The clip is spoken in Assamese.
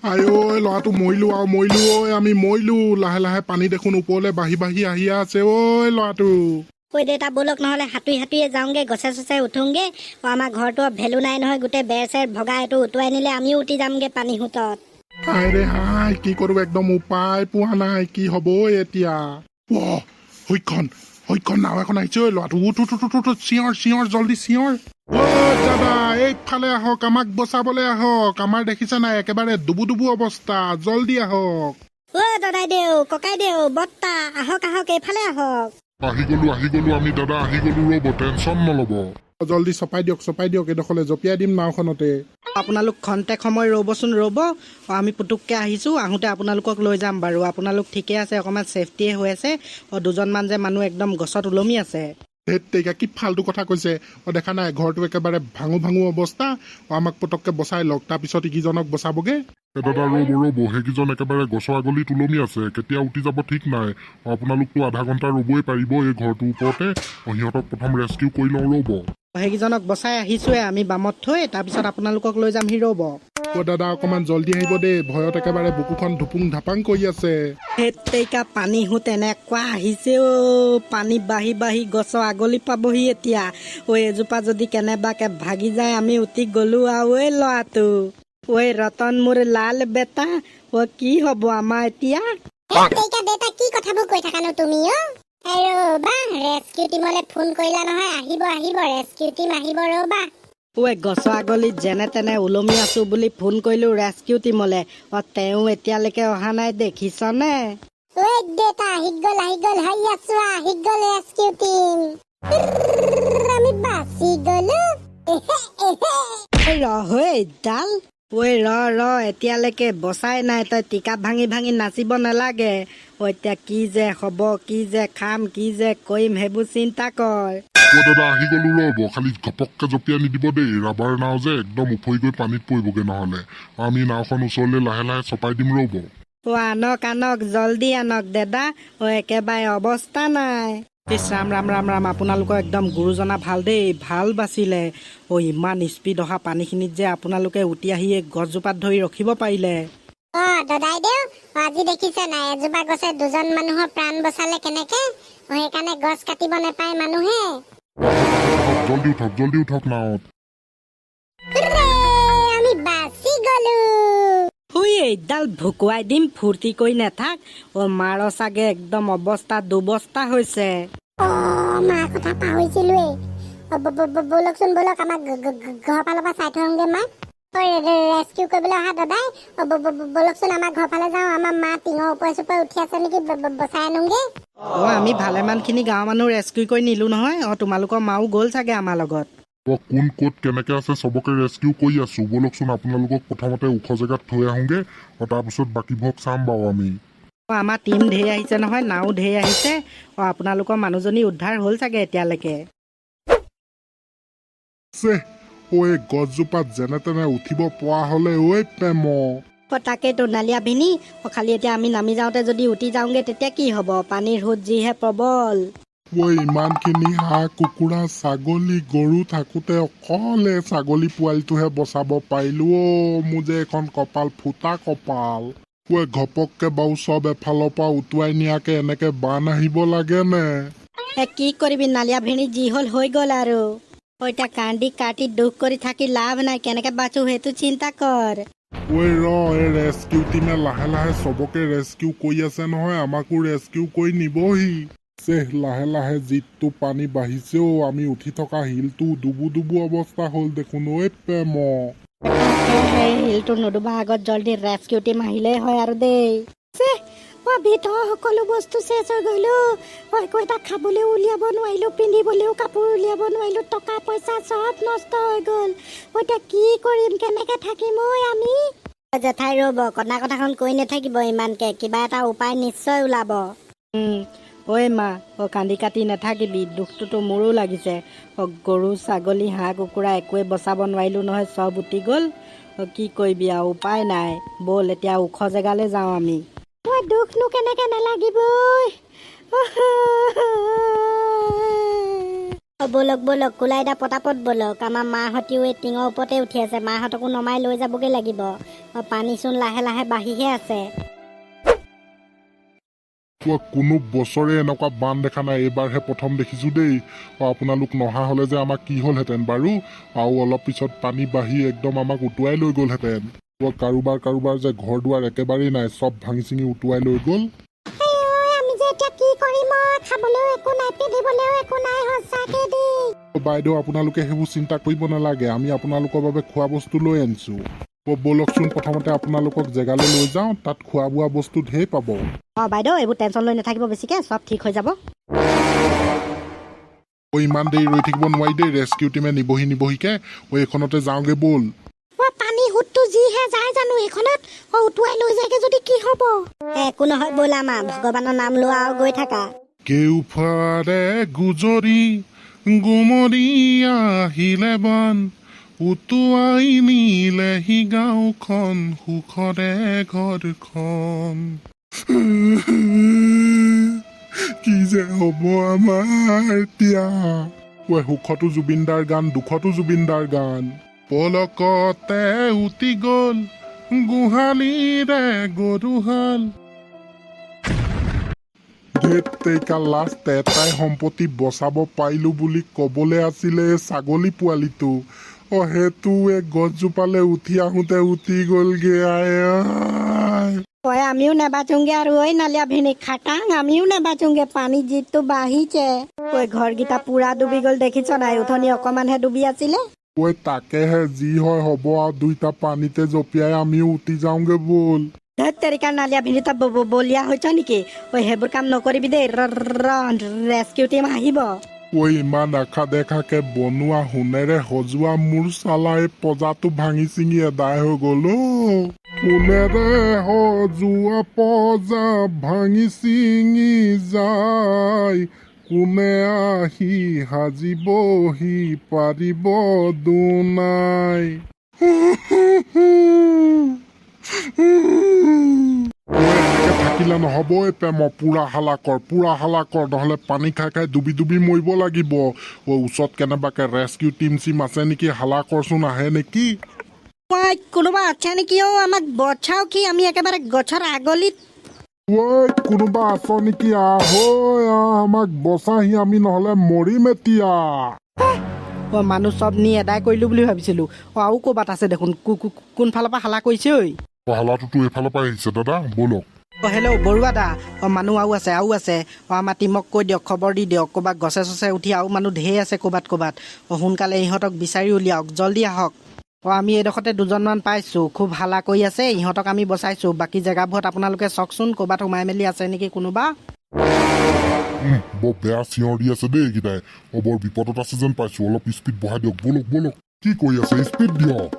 আই ঐ ল'ৰাটো মৰিলো আৰু মৰিলো ঐ আমি মৰিলো লাহে লাহে পানী দেখোন ওপৰলৈ বাঢ়ি বাঢ়ি আহি আছে ঐ ল'ৰাটো ঐ দেউতা ব'লক নহ'লে সাঁতুৰি সাঁতুৰিয়ে যাওঁগে গছে চছে উঠোংগে আমাৰ ঘৰটো ভেলু নাই নহয় গোটেই বেৰ চেৰ ভগা এইটো উটুৱাই নিলে আমিও উঠি যামগে পানী সোঁতত হাই ৰে হাই কি কৰো একদম উপায় পোৱা নাই কি হ'ব এতিয়া সৈখন নাও এখন আহিছে ঐ ল'ৰাটো উঠ চিঞৰ জল্দি চিঞৰ দাদা এইফালে আহক আমাক বচাবলৈ আহক আমাৰ দেখিছা নাই একেবাৰে ডুবু অৱস্থা জল্দি আহক দাদাই দেউ ককাই দেউ বৰ্তা আহক এইফালে আহক আহি গলো আমি দাদা আহি গলো ৰ'ব টেনচন নল'ব জল্দি চপাই দিয়ক এডোখৰলৈ জপিয়াই দিম নাওখনতে আপোনালোক খন্তেক সময় ৰ'বচোন ৰ'ব আমি পুতুককৈ আহিছোঁ আহোঁতে আপোনালোকক লৈ যাম বাৰু আপোনালোক ঠিকে আছে অকণমান ছেফটিয়ে হৈ আছে দুজনমান যে মানুহ একদম গছত ওলমি আছে তেৰিকা কি ফাল্টু কথা কৈছে দেখা নাই ঘৰটো একেবাৰে ভাঙো অৱস্থা আমাক পটককে বচাই লওক তাৰপিছত ইকিজনক বচাবগে দাদা ৰ'ব সেইকেইজন একেবাৰে গছৰ আগলি তুলমি আছে কেতিয়া উঠি যাব ঠিক নাই আপোনালোকতো আধা ঘণ্টা ৰ'বই পাৰিব এই ঘৰটোৰ ওপৰতে সিহঁতক প্ৰথম ৰেস্কিউ কৰি লওঁ ৰ'ব সেইকেইজনক বচাই আহিছোৱে আমি বামত থৈ তাৰপিছত আপোনালোকক লৈ যামহি ৰ'ব দাদা অকমান জল্দি আহিব দেই ভয়ত একেবাৰে বুকুখন ধুপুং ধাপাং কৰি আছে সেইতেইকা পানী সোঁত এনেকুৱা আহিছে পানী বাঢ়ি বাঢ়ি গছৰ আগলি পাবহি এতিয়া এজোপা যদি কেনেবাকে ভাগি যায় আমি উঠি গলো আৰু ল'ৰাটো ৰতন মোৰ লাল বেটা কি হ'ব আমাৰ এতিয়া দেউতা কি কথাবোৰ কৈ থাকানো তুমি ৰ'বা ৰেস্কিউ টিমলৈ ফোন কৰিলা নহয় আহিব ৰেস্কিউ টিম আহিব ৰ'বা গছৰ আগলিত যেনে তেনে ওলমি আছো বুলি ফোন কৰিলো ৰেস্কিউ টিমলে তেওঁ এতিয়ালৈকে অহা নাই দেখিছনে দেউতা আহি গ'ল হৈ আছো আহি গ'ল ৰেস্কিউ টিম আমি বাচি গ'লো ডাল ৰ এতিয়ালৈকে বচাই নাই তই টিকা ভাঙি নাচিব নালাগে এতিয়া কি যে হ'ব কি যে খাম কি যে কৰিম সেইবোৰ চিন্তা কৰ দাদা আহি গলো ৰ'ব খালি ঘপককে জপিয়াই নিদিব দেই ৰাবাৰ নাও যে একদম উফৰি গৈ পানীত পৰিবগে নহ'লে আমি নাওখন ওচৰলৈ লাহে লাহে চপাই দিম ৰ'ব আনক জল্দি আনক দাদা একেবাৰে অৱস্থা নাই ৰাম আপোনালোকৰ একদম গুৰুজনা ভাল দেই ভাল বাচিলে ইমান স্পীড অহা পানীখিনিত যে আপোনালোকে উটি আহি এই গছজোপাত ধৰি ৰখিব পাৰিলে দাদাই দেউ আজি দেখিছে নাই এজোপা গছে দুজন মানুহৰ প্ৰাণ বচালে কেনেকে সেইকাৰণে গছ কাটিব নাপায় মানুহে জল্দি উঠক নাৱত আমি বাচি গলো এইডাল ভুকুৱাই দিম ফূৰ্তি কৰি নাথাক মাৰ চাগে একদম অৱস্থা দুবস্থা হৈছে মাৰ কথা পাহৰিছিলোৱে ব'লক আমাক ঘৰ ফালৰ পৰা চাই থওঁগে মাক ৰেস্কিউ কৰিবলৈ অহা দাদাই ব'লকচোন আমাৰ ঘৰ ফালে যাওঁ আমাৰ মা টিঙৰ ওপৰে চোপৰে উঠি আছে নেকি বচাই আনোগে আমি ভালেমানখিনি গাঁৱৰ মানুহ ৰেস্কিউ কৰি নিলো নহয় তোমালোকৰ মাও গ'ল চাগে আমাৰ লগত কোন ক'ত কেনেকে আছে চবকে ৰেস্কিউ কৰি আছো ব'লকচোন আপোনালোকক প্ৰথমতে ওখ জেগাত থৈ আহোগে তাৰপিছত বাকীবোৰক চাম বাৰু আমি আমাৰ টীম ঢেৰ আহিছে নহয় নাও ঢেৰ আহিছে আপোনালোকৰ মানুহজনী উদ্ধাৰ হ'ল চাগে এতিয়ালৈকে গছজোপাত যেনে তেনে উঠিব পৰা হলে প্ৰেম তাকেতো নালিয়া ভিনি খালি এতিয়া আমি নামি যাওঁতে যদি উঠি যাওঁগে তেতিয়া কি হ'ব পানীৰ সোঁত যিহে প্ৰবল ইমানখিনি হাঁহ কুকুৰা ছাগলী গৰু থাকোতে অকলে ছাগলী পোৱালিটোহে বচাব পাৰিলো মোৰ যে এখন কপাল ফুটা কপাল ঘপককে বাৰু চব এফালৰ পৰা উটুৱাই নিয়াকে এনেকে বান আহিব লাগে নে কি কৰিবি নালিয়া ভিনি যি হ'ল হৈ গ'ল আৰু এতিয়া কান্দি কাটি দুখ কৰি থাকি লাভ নাই কেনেকে বাচো সেইটো চিন্তা কৰ ৰেস্কিউ টিমে লাহে লাহে চবকে ৰেস্কিউ কৰি আছে নহয় আমাকো ৰেস্কিউ কৰি নিবহি লাহে লাহে যিটো পানী বাঢ়িছে আমি উঠি থকা শিলটো ডুবু অৱস্থা হ'ল দেখোন প্ৰেম শিলটো নুডুবা আগত জল্দি ৰেস্কিউ টিম আহিলেই হয় আৰু দেই ভিতৰৰ সকলো বস্তু চেচ হৈ গ'লো একো এটা খাবলৈও উলিয়াব নোৱাৰিলো পিন্ধিবলৈও কাপোৰ উলিয়াব নোৱাৰিলো টকা পইচা চব নষ্ট হৈ গ'ল এতিয়া কি কৰিম কেনেকে থাকিম আমি জেঠাই ৰ'ব কথাখন কৈ নাথাকিব ইমানকে কিবা এটা উপায় নিশ্চয় ওলাব মা কান্দি কাটি নাথাকিবি দুখটোতো মোৰো লাগিছে গৰু ছাগলী হাঁহ কুকুৰা একোৱে বচাব নোৱাৰিলো নহয় চব উটি গ'ল কি কৰিবি আৰু উপায় নাই ব'ল এতিয়া ওখ জেগালৈ যাওঁ আমি দুখনো কেনেকে নালাগিব বলক বলক কোলাইদা পটাপট বলক, আমাৰ মাহঁতিও এই টিঙৰ ওপৰতে উঠি আছে, মাহঁতকো নমাই লৈ যাবগৈ লাগিব। পানীচোন লাহে লাহে বাঢ়িহে আছে। কোনো বছৰে এনেকুৱা বান দেখা নাই, এইবাৰহে প্ৰথম দেখিছোঁ দেই। আপোনালোক নহা হ'লে যে আমাক কি হ'লহেঁতেন বাৰু, আৰু অলপ পিছত পানী বাঢ়ি একদম আমাক উটুৱাই লৈ গ'লহেঁতেন। কাৰোবাৰ যে ঘৰ দুৱাৰ একেবাৰেই নাই, চব ভাঙি চিঙি উটুৱাই লৈ গ'ল। আমি যে এতিয়া কি কৰিম, খাবলৈও একো নাই, পিন্ধিবলৈও একো নাই, সঁচাকে দেই। বাইদেউ আপোনালোকে সেইবোৰ চিন্তা কৰিব নালাগে, আমি আপোনালোকৰ বাবে খোৱা বস্তু লৈ আনিছোঁ। ব'লকচোন প্ৰথমতে আপোনালোকক জেগালৈ লৈ যাওঁ, তাত খোৱা বোৱা বস্তু ঢেৰ পাব। বাইদেউ এইবোৰ টেনশ্যন লৈ নাথাকিব বেছিকে, চব ঠিক হৈ যাব। ইমান দেৰি ৰৈ থাকিব নোৱাৰি দেই, ৰেস্কিউ টিমে নিবহিকে। এইখনতে যাওঁগে ব'ল। পানী সুতটো যিহে যায় জানো এইখনত, উটুৱাই লৈ যায়গে যদি কি হ'ব। একো নহয় ব'লা মা, ভগৱানৰ নাম লোৱা আৰু গৈ থাকা। কেউফাৰে গুজৰি গুমৰি আহিলে বান, উটুৱাই নিলেহি গাঁওখন, সুখৰে ঘৰখন। কি যে হ'ব আমাৰ এতিয়া। সুখতো জুবিনদাৰ গান, দুখতো জুবিনদাৰ গান। পলকতে উটি গ'ল গোহালিৰে গৰুহাল। লাষ্ট এটাই সম্পত্তি বচাব পাৰিলো বুলি কবলৈ আছিলে ছাগলী পোৱালিটো। সেইটো গছজোপালে উঠি আহোঁতে উঠি গ'লগে। আমিও নেবাচোংগে আৰু নালিয়া ভিনি খাটাং, আমিও নেবাচোংগে, পানী যিটো বাঢ়িছে। ঘৰকেইটা পুৰা ডুবি গ'ল দেখিছ নাই, উঠনি অকমানহে ডুবি আছিলে। তাকেহে, যি হয় হ'ব আৰু, দুইটা পানীতে জঁপিয়াই আমিও উঠি যাওঁগে ব'ল। ধেত তেৰিকা নালিয়া ভিনি, তই বলিয়া হৈছ নেকি? সেইবোৰ কাম নকৰিবি দেই, ৰেস্কিউ টিম আহিব। ইমান আশা দেখাকে বনোৱা সোণেৰে সজোৱা মোৰ চালাই পজাটো ভাঙি চিঙি এদাই হৈ গ'ল। সোণেৰে সজোৱা পজা ভাঙি চিঙি যায়, কোনে আহি সাজিবহি পাৰিব দুনাই। থাকিলে নহ'ব প্ৰেম, পুৰা হালা কৰ, নহ'লে পানী খাই খাই ডুবি ডুবি মৰিব লাগিব। ওচৰত কেনেবাকে ৰেস্কিউ টিম চিম আছে নেকি? হালা কৰচোন, আহে নেকি? কোনোবা আছে নেকি? আমাক বচাও কি, আমি একেবাৰে গছৰ আগলিত। কোনোবা আছ নেকি? আমাক বচাহি, আমি নহ'লে মৰিম এতিয়া। মানুহ চব নি এদাই কৰিলো বুলি ভাবিছিলো। আৰু ক'ৰবাত আছে দেখোন, কোনফালৰ পৰা হালা কৰিছে ঐ? হালাটোতো এইফালৰ পৰা আহিছে দাদা, ব'লক। হেল্ল' বৰুৱা দা, মানুহ আৰু আছে। আমাৰ টিমক কৈ দিয়ক, খবৰ দি দিয়ক, ক'ৰবাত গছে চছে উঠি আৰু মানুহ ঢেৰ আছে ক'ৰবাত। সোনকালে ইহঁতক বিচাৰি উলিয়াওক, জল্দি আহক। আমি এইডোখৰতে দুজনমান পাইছোঁ, খুব হালা কৰি আছে, ইহঁতক আমি বচাইছোঁ। বাকী জেগাবোৰত আপোনালোকে চাওকচোন, ক'ৰবাত সোমাই মেলি আছে নেকি কোনোবা। বৰ বেয়া চিঞৰ দি আছে দেই এইকেইটাই, বৰ বিপদত আছে যেন পাইছোঁ। অলপ স্পীড বঢ়াই দিয়ক, ব'লক। কি কৰি আছে, স্পীড দিয়ক।